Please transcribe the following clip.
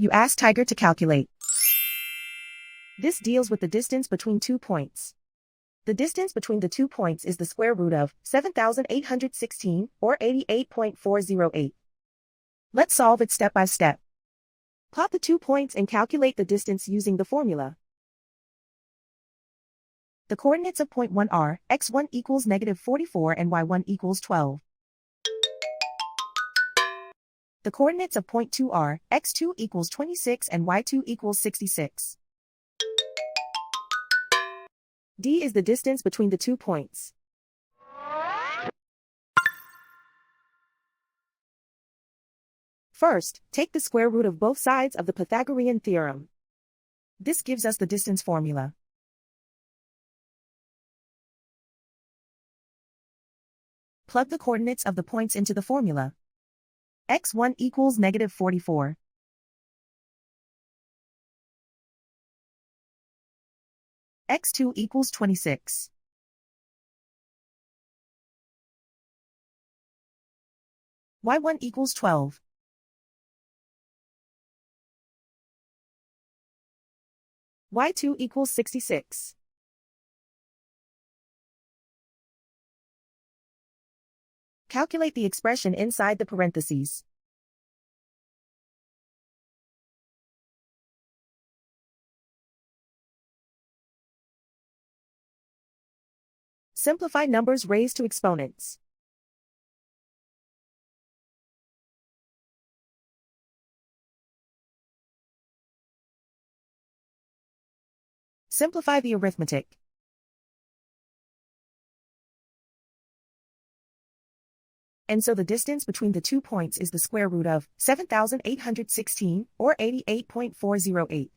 You ask Tiger to calculate. This deals with the distance between 2 points. The distance between the 2 points is the square root of 7,816, or 88.408. Let's solve it step by step. Plot the 2 points and calculate the distance using the formula. The coordinates of point 1 are x1 equals -44 and y1 equals 12. The coordinates of point 2 are x2 equals 26 and y2 equals 66. D is the distance between the 2 points. First, take the square root of both sides of the Pythagorean theorem. This gives us the distance formula. Plug the coordinates of the points into the formula. x1 equals -44. x2 equals 26. y1 equals 12. y2 equals 66. Calculate the expression inside the parentheses. Simplify numbers raised to exponents. Simplify the arithmetic. And so the distance between the 2 points is the square root of 7,816, or 88.408.